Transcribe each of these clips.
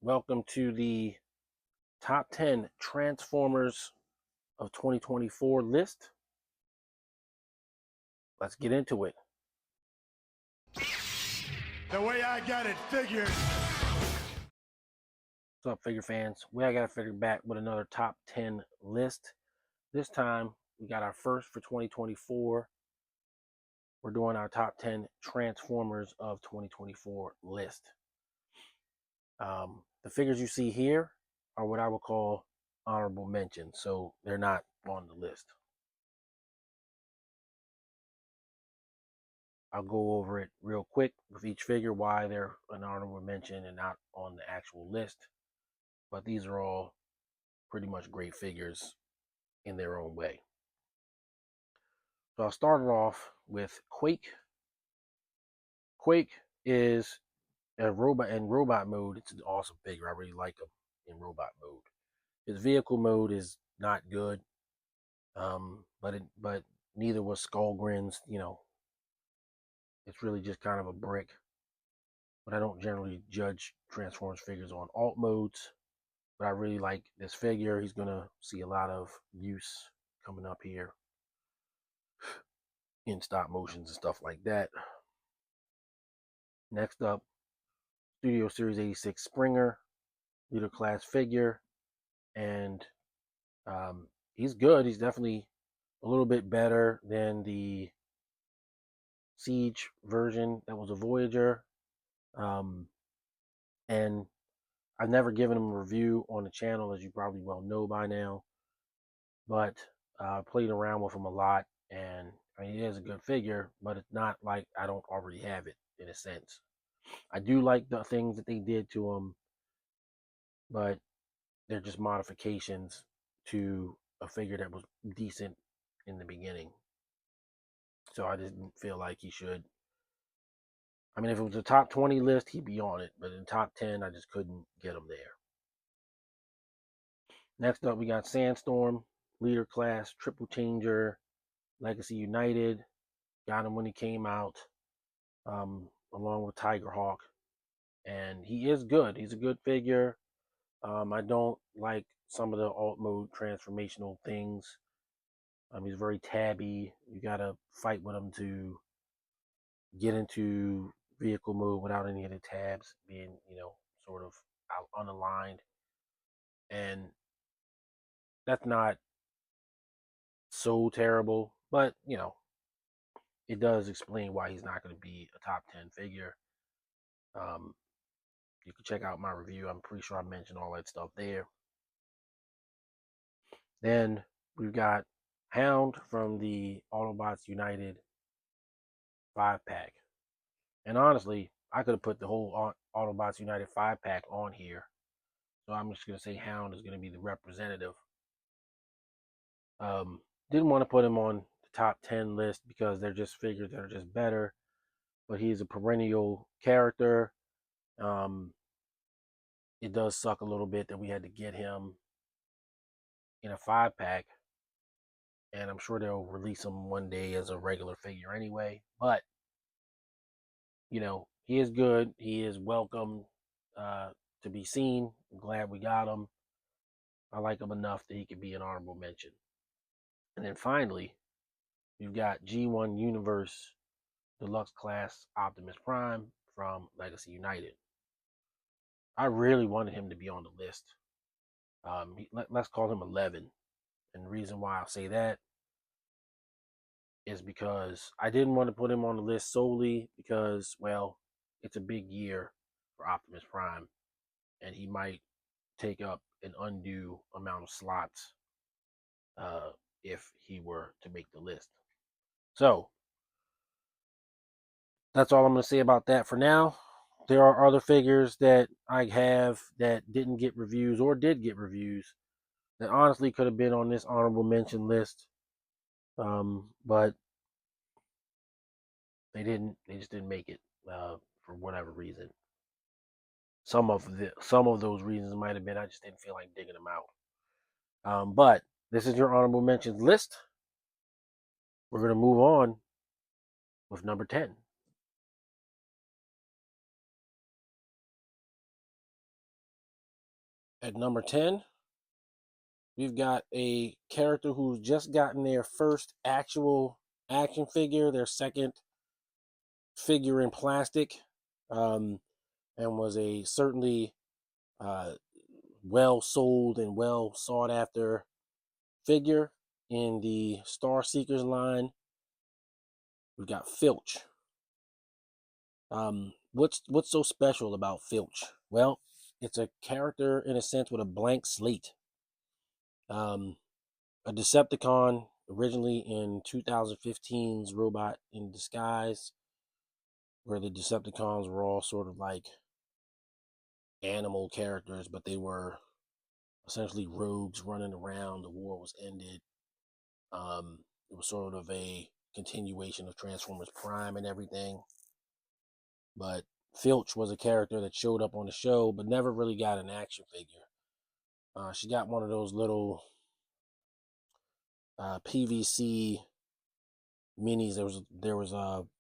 Welcome to the top 10 Transformers of 2024 list. Let's get into it. The way I got it figured. What's up, figure fans? We got a figure back with another top 10 list. This time, we got our first for 2024. We're doing our top 10 Transformers of 2024 list. The figures you see here are what I would call honorable mentions, so they're not on the list. I'll go over it real quick with each figure, why they're an honorable mention and not on the actual list. But these are all pretty much great figures in their own way. So I'll start it off with Quake. Quake is a robot in robot mode. It's an awesome figure. I really like him in robot mode. His vehicle mode is not good, but neither was Skullgrin's. It's really just kind of a brick. But I don't generally judge Transformers figures on alt modes. But I really like this figure. He's going to see a lot of use coming up here in stop motions and stuff like that. Next up, Studio Series 86 Springer, leader class figure. And he's good. He's definitely a little bit better than the Siege version that was a Voyager. And I've never given him a review on the channel, as you probably well know by now. But I played around with him a lot, and I mean, he is a good figure, but it's not like I don't already have it in a sense. I do like the things that they did to him, but they're just modifications to a figure that was decent in the beginning. So I didn't feel like he should. I mean, if it was a top 20 list, he'd be on it, but in top 10, I just couldn't get him there. Next up, we got Sandstorm, leader class, triple changer, Legacy United. Got him when he came out, along with Tiger Hawk, and he is good. He's a good figure. I don't like some of the alt mode transformational things. He's very tabby. You gotta fight with him to get into vehicle mode without any of the tabs being, sort of unaligned. And that's not so terrible, but it does explain why he's not going to be a top 10 figure. You can check out my review. I'm pretty sure I mentioned all that stuff there. Then we've got Hound from the Autobots United 5-pack. And honestly, I could have put the whole Autobots United 5-pack on here. So I'm just going to say Hound is going to be the representative. Didn't want to put him on the top 10 list because they're just figures that are just better. But he's a perennial character. It does suck a little bit that we had to get him in a 5-pack. And I'm sure they'll release him one day as a regular figure anyway. But, he is good. He is welcome to be seen. I'm glad we got him. I like him enough that he could be an honorable mention. And then finally, you've got G1 Universe Deluxe Class Optimus Prime from Legacy United. I really wanted him to be on the list. Let's call him 11. And the reason why I'll say that is because I didn't want to put him on the list solely because, well, it's a big year for Optimus Prime, and he might take up an undue amount of slots if he were to make the list. So that's all I'm going to say about that for now. There are other figures that I have that didn't get reviews or did get reviews that honestly could have been on this honorable mention list, but they didn't. They just didn't make it for whatever reason. Some of those reasons might have been I just didn't feel like digging them out. But this is your honorable mentions list. We're going to move on with number 10. At number 10, we've got a character who's just gotten their first actual action figure, their second figure in plastic, um, and was a certainly uh, well sold and well sought after figure in the Star Seekers line. We've got Filch. What's so special about Filch? Well, it's a character in a sense with a blank slate. Um, a Decepticon originally in 2015's Robot in Disguise, where the Decepticons were all sort of like animal characters, but they were essentially rogues running around. The war was ended. It was sort of a continuation of Transformers Prime and everything. But Filch was a character that showed up on the show, but never really got an action figure. She got one of those little PVC minis. There was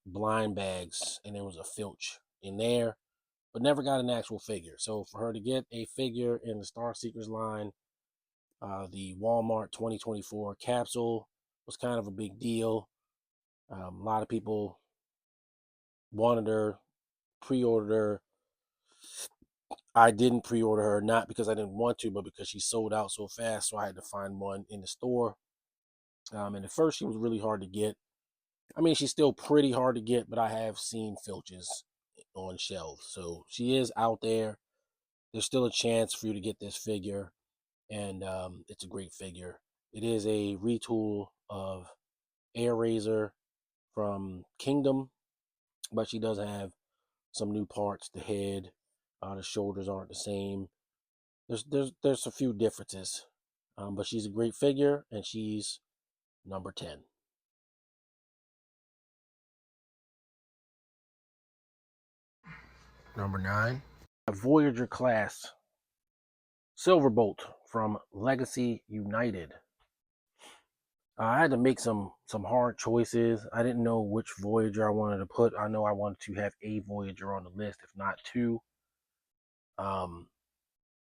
blind bags, and there was a Filch in there, but never got an actual figure. So for her to get a figure in the Star Seekers line, the Walmart 2024 capsule was kind of a big deal. A lot of people wanted her, pre-ordered her. I didn't pre-order her, not because I didn't want to, but because she sold out so fast, so I had to find one in the store. And at first, she was really hard to get. I mean, she's still pretty hard to get, but I have seen Filches on shelves, so she is out there. There's still a chance for you to get this figure, and it's a great figure. It is a retool of Air Razor from Kingdom, but she does have some new parts. The head, the shoulders aren't the same. There's a few differences, but she's a great figure, and she's number 10. Number 9, a Voyager class Silverbolt from Legacy United. I had to make some hard choices. I didn't know which Voyager I wanted to put. I know I wanted to have a Voyager on the list, if not two. Um,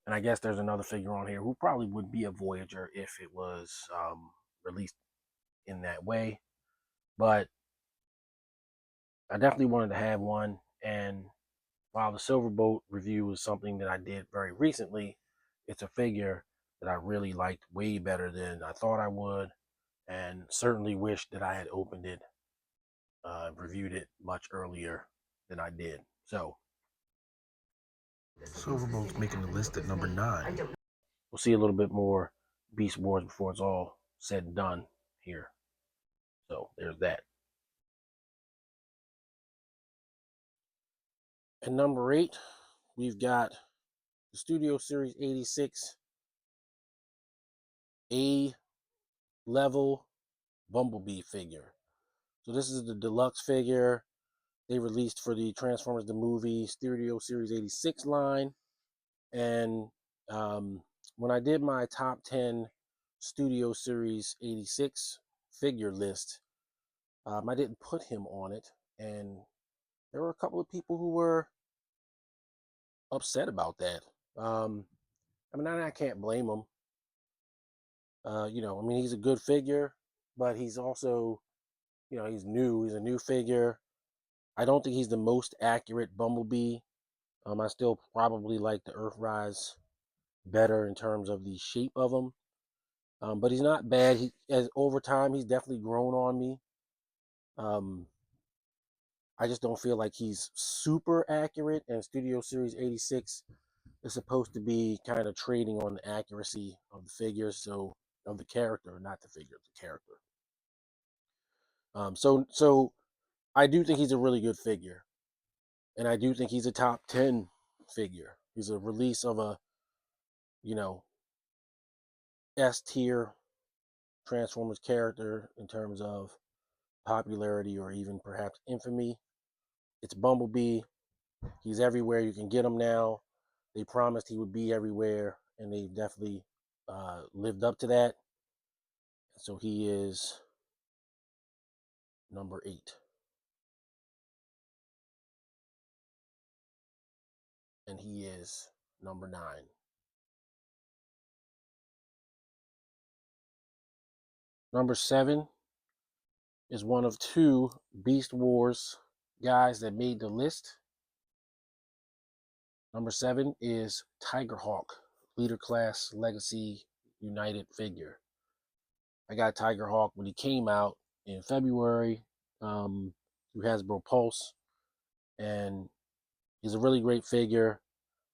and I guess there's another figure on here who probably would be a Voyager if it was released in that way. But I definitely wanted to have one. And while the Silverbolt review was something that I did very recently, it's a figure that I really liked way better than I thought I would, and certainly wish that I had opened it, reviewed it much earlier than I did. So, Silverbolt's making the list at number 9. We'll see a little bit more Beast Wars before it's all said and done here. So, there's that. At number 8, we've got the Studio Series 86 A level Bumblebee figure. So this is the deluxe figure they released for the Transformers the Movie Studio Series 86 line. And when I did my top 10 Studio Series 86 figure list, I didn't put him on it. And there were a couple of people who were upset about that. I mean, I can't blame them. I mean, he's a good figure, but he's also, he's new. He's a new figure. I don't think he's the most accurate Bumblebee. I still probably like the Earthrise better in terms of the shape of him. But he's not bad. He as over time he's definitely grown on me. Um, I just don't feel like he's super accurate. And Studio Series 86 is supposed to be kind of trading on the accuracy of the figures, so of the character, not the figure, the character. So I do think he's a really good figure, and I do think he's a top 10 figure. He's a release of a you know S tier Transformers character in terms of popularity or even perhaps infamy. It's Bumblebee. He's everywhere. You can get him now. They promised he would be everywhere, and they've definitely lived up to that. So he is number 8, and he is number 9. Number 7 is one of 2 Beast Wars guys that made the list. Number 7 is Tigerhawk, Leader Class Legacy United figure. I got Tigerhawk when he came out in February through Hasbro Pulse, and he's a really great figure.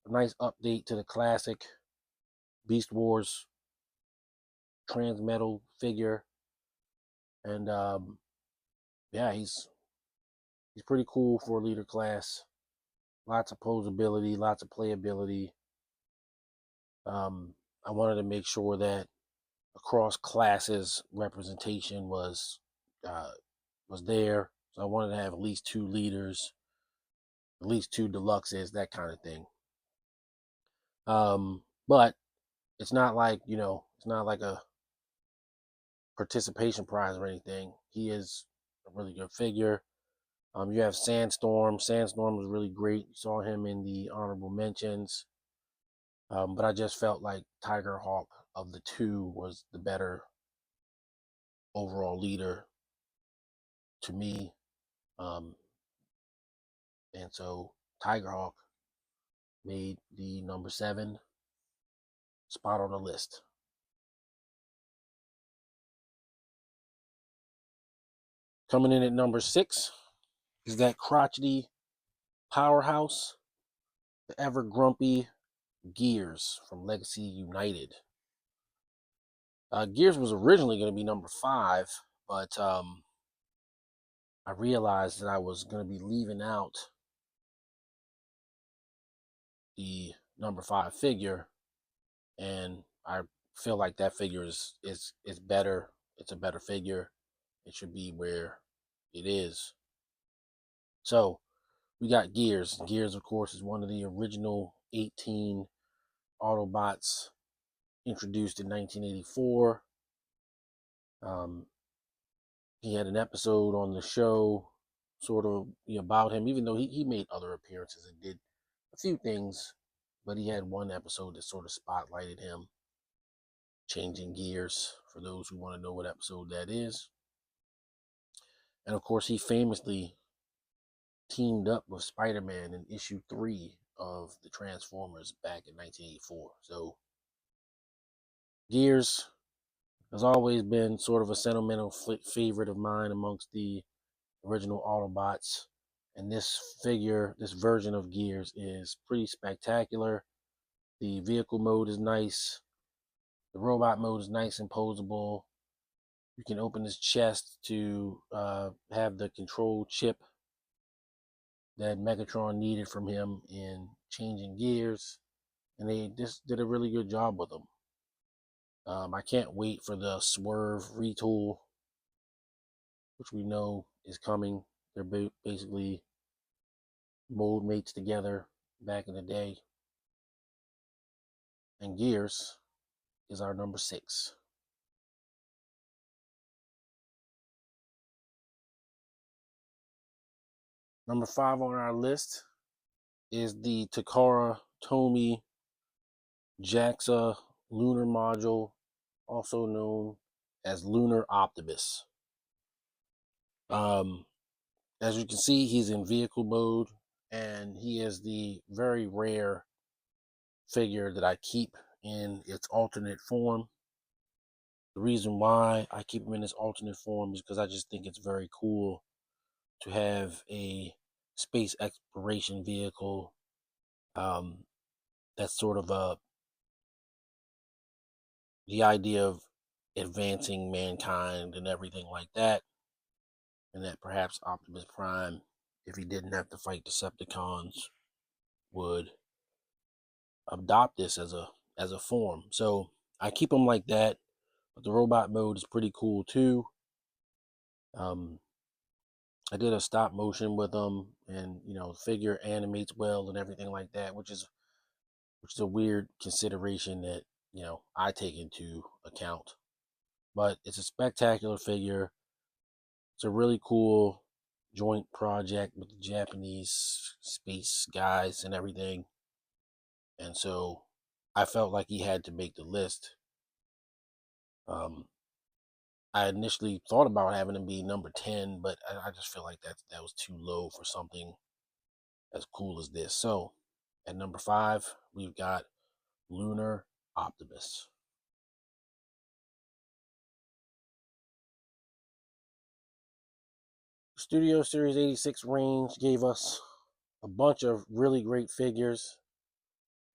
A nice update to the classic Beast Wars Transmetal figure, and yeah, he's pretty cool for a leader class. Lots of posability, lots of playability. I wanted to make sure that across classes representation uh, was there. So I wanted to have at least 2 leaders, at least 2 deluxes, that kind of thing. But it's not like, it's not like a participation prize or anything. He is a really good figure. You have Sandstorm. Sandstorm was really great. You saw him in the honorable mentions. But I just felt like Tiger Hawk of the 2 was the better overall leader to me. Um, and so Tiger Hawk made the number 7 spot on the list. Coming in at number 6 is that crotchety powerhouse, the ever grumpy Gears from Legacy United. Gears was originally going to be number 5, but I realized that I was going to be leaving out the number 5 figure, and I feel like that figure is better. It's a better figure. It should be where it is. So we got Gears. Gears, of course, is one of the original 18 Autobots introduced in 1984. He had an episode on the show sort of about him, even though he made other appearances and did a few things, but he had one episode that sort of spotlighted him, changing gears, for those who want to know what episode that is. And of course, he famously teamed up with Spider-Man in issue 3 of the Transformers back in 1984. So Gears has always been sort of a sentimental favorite of mine amongst the original Autobots. And this figure, this version of Gears, is pretty spectacular. The vehicle mode is nice. The robot mode is nice and posable. You can open his chest to have the control chip that Megatron needed from him in changing gears. And they just did a really good job with him. I can't wait for the Swerve retool, which we know is coming. They're basically mold mates together back in the day. And Gears is our number 6. Number 5 on our list is the Takara Tomy JAXA lunar module, also known as Lunar Optimus. As you can see, he's in vehicle mode, and he is the very rare figure that I keep in its alternate form. The reason why I keep him in his alternate form is because I just think it's very cool to have a space exploration vehicle that's sort of the idea of advancing mankind and everything like that, and that perhaps Optimus Prime, if he didn't have to fight Decepticons, would adopt this as a form. So I keep him like that, but the robot mode is pretty cool too. Um, I did a stop motion with him, and the figure animates well and everything like that, which is a weird consideration that I take into account. But it's a spectacular figure. It's a really cool joint project with the Japanese space guys and everything. And so I felt like he had to make the list. Um, I initially thought about having him be number 10, but I just feel like that was too low for something as cool as this. So at number 5, we've got Lunar Optimus. Studio Series 86 range gave us a bunch of really great figures,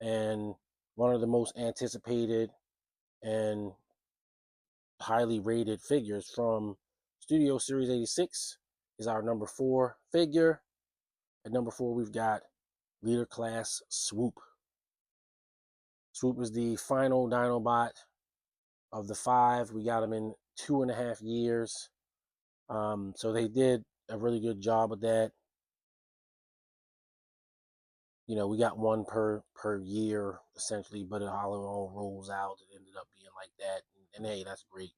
and one of the most anticipated and highly rated figures from Studio Series 86 is our number 4 figure. At number 4, we've got Leader Class Swoop. Swoop is the final Dinobot of the 5. We got him in 2.5 years. So they did a really good job with that. You know, we got one per year essentially, but it all rolls out. It ended up being like that, and hey, that's great.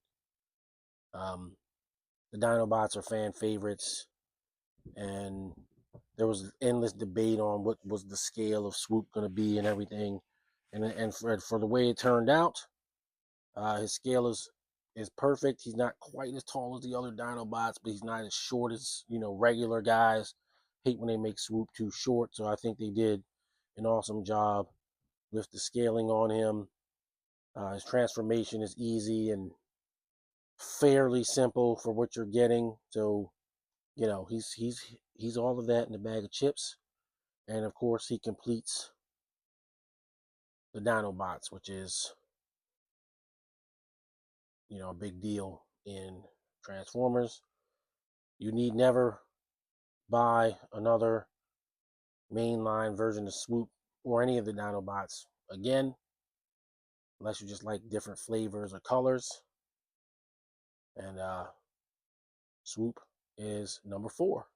The Dinobots are fan favorites, and there was endless debate on what was the scale of Swoop going to be and everything, and for the way it turned out, his scale is perfect. He's not quite as tall as the other Dinobots, but he's not as short as regular guys. Hate when they make Swoop too short, so I think they did an awesome job with the scaling on him. His transformation is easy and fairly simple for what you're getting. So he's all of that in a bag of chips. And of course, he completes the Dinobots, which is a big deal in Transformers. You need never buy another mainline version of Swoop or any of the Dinobots again, unless you just like different flavors or colors. And Swoop is number 4.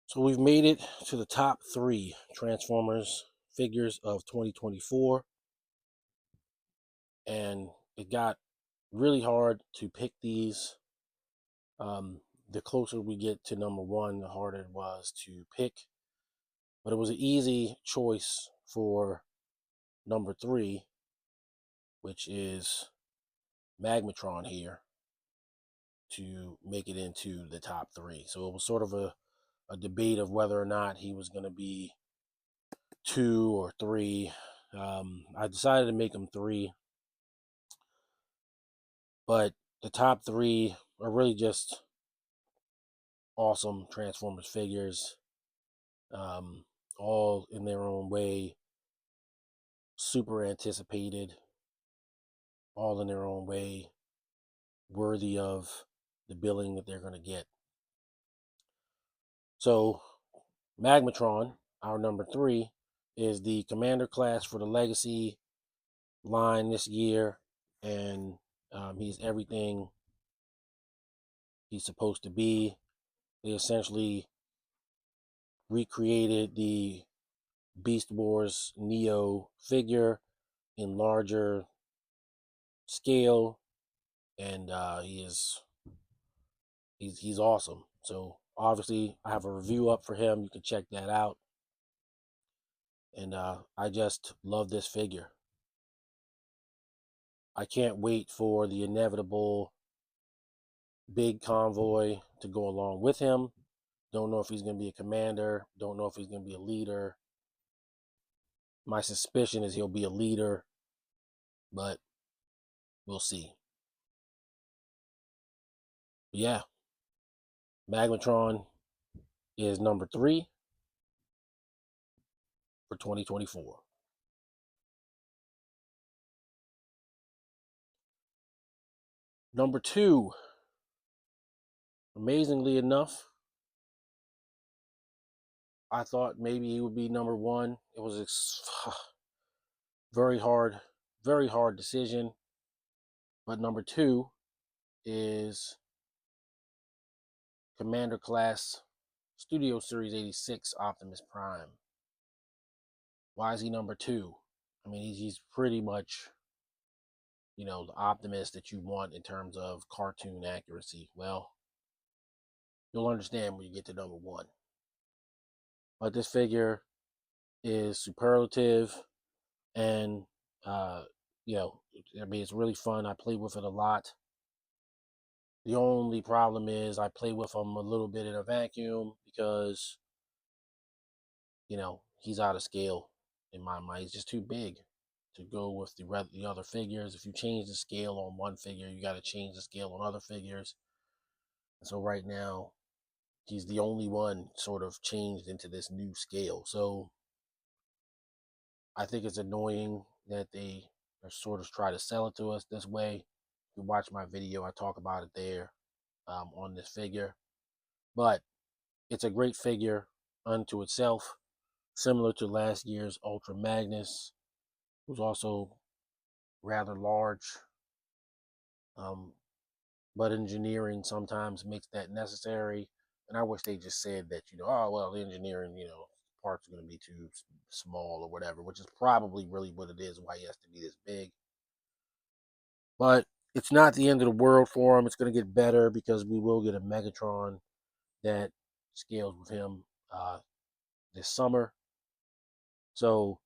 So we've made it to the top 3 Transformers figures of 2024, and it got really hard to pick these. The closer we get to number 1, the harder it was to pick, but it was an easy choice for number 3, which is Magmatron here, to make it into the top 3. So it was sort of a debate of whether or not he was going to be 2 or 3. I decided to make him 3, but the top 3 are really just awesome Transformers figures, all in their own way, super anticipated, all in their own way, worthy of the billing that they're going to get. So Magmatron, our number 3, is the commander class for the Legacy line this year, and he's everything he's supposed to be. They essentially recreated the Beast Wars Neo figure in larger scale, and he's awesome. So obviously, I have a review up for him. You can check that out, and I just love this figure. I can't wait for the inevitable big convoy to go along with him. Don't know if he's going to be a commander. Don't know if he's going to be a leader. My suspicion is he'll be a leader, but we'll see. But yeah, Magmatron is number 3 for 2024. Number 2, amazingly enough, I thought maybe he would be number 1. It was a very hard decision. But number 2 is Commander Class Studio Series 86 Optimus Prime. Why is he number 2? I mean, he's pretty much, the Optimus that you want in terms of cartoon accuracy. Well, you'll understand when you get to number 1. But this figure is superlative, And you know, I mean, it's really fun. I play with it a lot. The only problem is I play with him a little bit in a vacuum because, you know, he's out of scale in my mind. He's just too big to go with the other figures. If you change the scale on one figure, you got to change the scale on other figures. And so right now, he's the only one sort of changed into this new scale. So I think it's annoying that they are sort of try to sell it to us this way. If you watch my video, I talk about it there on this figure. But it's a great figure unto itself, similar to last year's Ultra Magnus, who's also rather large. Um, but engineering sometimes makes that necessary. And I wish they just said that, you know, oh, well, the engineering, you know, parts are going to be too small or whatever, which is probably really what it is, why he has to be this big. But it's not the end of the world for him. It's going to get better because we will get a Megatron that scales with him this summer. So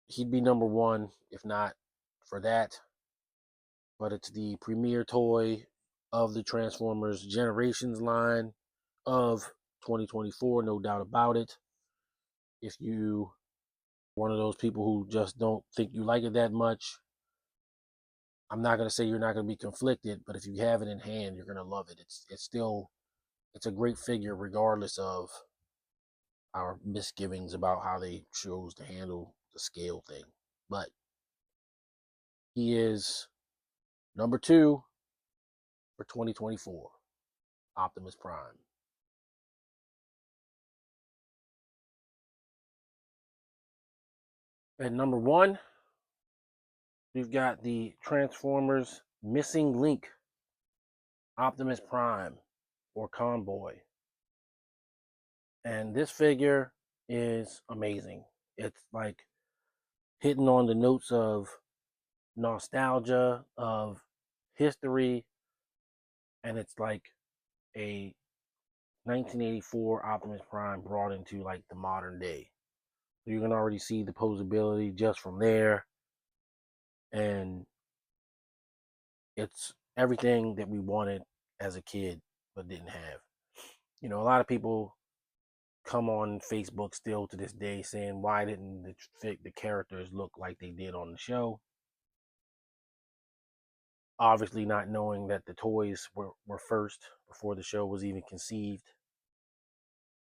he'd be number one, if not for that. But it's the premier toy of the Transformers Generations line of 2024, no doubt about it. If you are one of those people who just don't think you like it that much, I'm not going to say you're not going to be conflicted, but if you have it in hand, you're going to love it. It's a great figure regardless of our misgivings about how they chose to handle the scale thing. But he is number 2 for 2024, Optimus Prime. At number 1, we've got the Transformers Missing Link, Optimus Prime, or Convoy. And this figure is amazing. It's like hitting on the notes of nostalgia, of history, and it's like a 1984 Optimus Prime brought into like the modern day. You can already see the posability just from there, and it's everything that we wanted as a kid but didn't have. You know, a lot of people come on Facebook still to this day saying, why didn't the characters look like they did on the show? Obviously not knowing that the toys were first before the show was even conceived.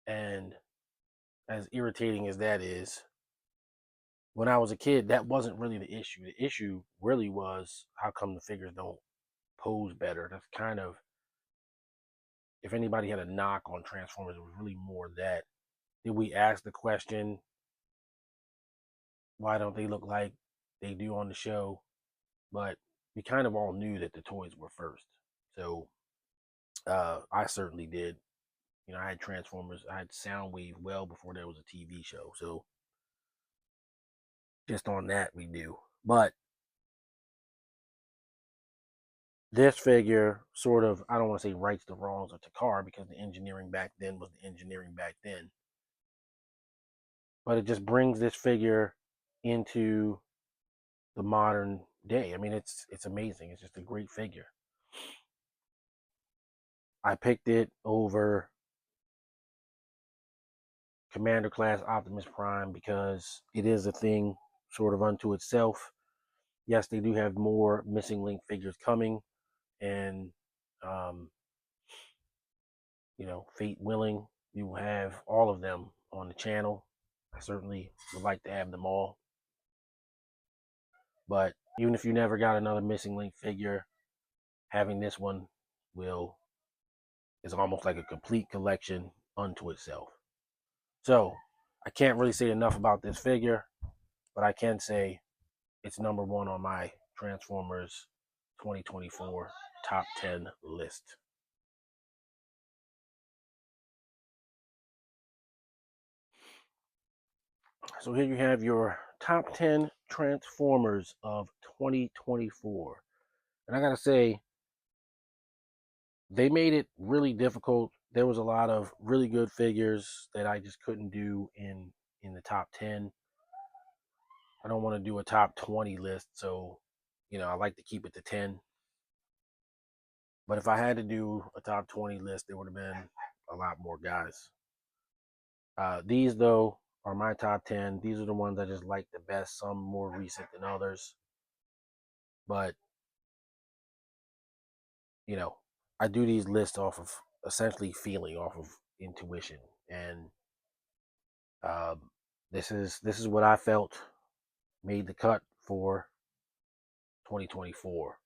And as irritating as that is, when I was a kid, that wasn't really the issue. The issue really was, how come the figures don't pose better? That's kind of, if anybody had a knock on Transformers, it was really more that. Did we ask the question, why don't they look like they do on the show? But we kind of all knew that the toys were first. So I certainly did. You know, I had Transformers, I had Soundwave well before there was a TV show. So just on that, we knew. But this figure sort of, I don't want to say rights the wrongs of Takar because the engineering back then was the engineering back then. But it just brings this figure into the modern day. I mean, it's amazing. It's just a great figure. I picked it over Commander Class Optimus Prime because it is a thing sort of unto itself. Yes, they do have more Missing Link figures coming, and um, you know, fate willing, we will have all of them on the channel. I certainly would like to have them all. But even if you never got another Missing Link figure, having this one will is almost like a complete collection unto itself. So I can't really say enough about this figure, but I can say it's number 1 on my Transformers 2024 top 10 list. So here you have your top 10 Transformers of 2024. And I gotta say, they made it really difficult. There was a lot of really good figures that I just couldn't do in the top 10. I don't want to do a top 20 list, so I like to keep it to 10. But if I had to do a top 20 list, there would have been a lot more guys. These though are my top 10. These are the ones I just like the best. Some more recent than others, but I do these lists off of essentially feeling, off of intuition, and um, this is what I felt made the cut for 2024.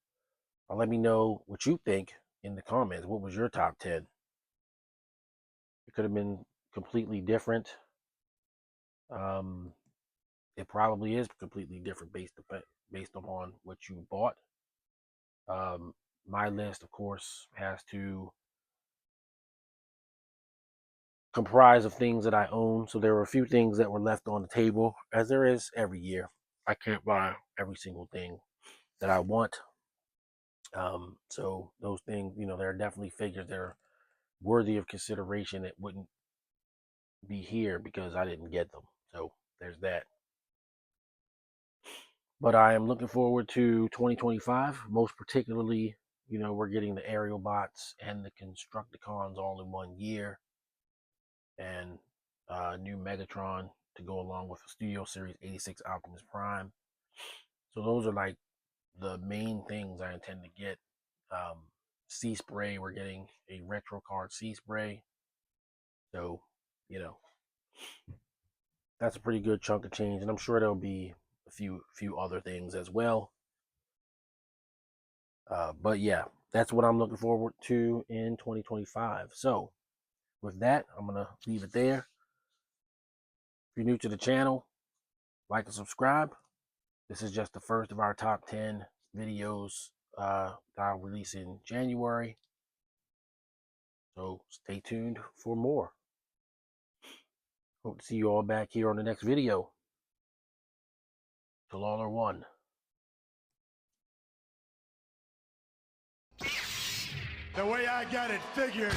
Let me know what you think in the comments. What was your top 10? It could have been completely different. Um, it probably is completely different based upon what you bought. My list, of course, has to comprise of things that I own. So there were a few things that were left on the table, as there is every year. I can't buy every single thing that I want. So those things, there are definitely figures that are worthy of consideration that wouldn't be here because I didn't get them. So there's that. But I am looking forward to 2025, most particularly, we're getting the aerial bots and the Constructicons all in one year, and new Megatron to go along with the Studio Series 86 Optimus Prime. So those are like the main things I intend to get. Sea Spray, we're getting a retro card Sea Spray. So, you know, that's a pretty good chunk of change, and I'm sure there'll be a few other things as well. But yeah, that's what I'm looking forward to in 2025. So with that, I'm gonna leave it there. If you're new to the channel, like and subscribe. This is just the first of our top 10 videos that I'll release in January. So stay tuned for more. Hope to see you all back here on the next video. Till all are one. The way I got it figured.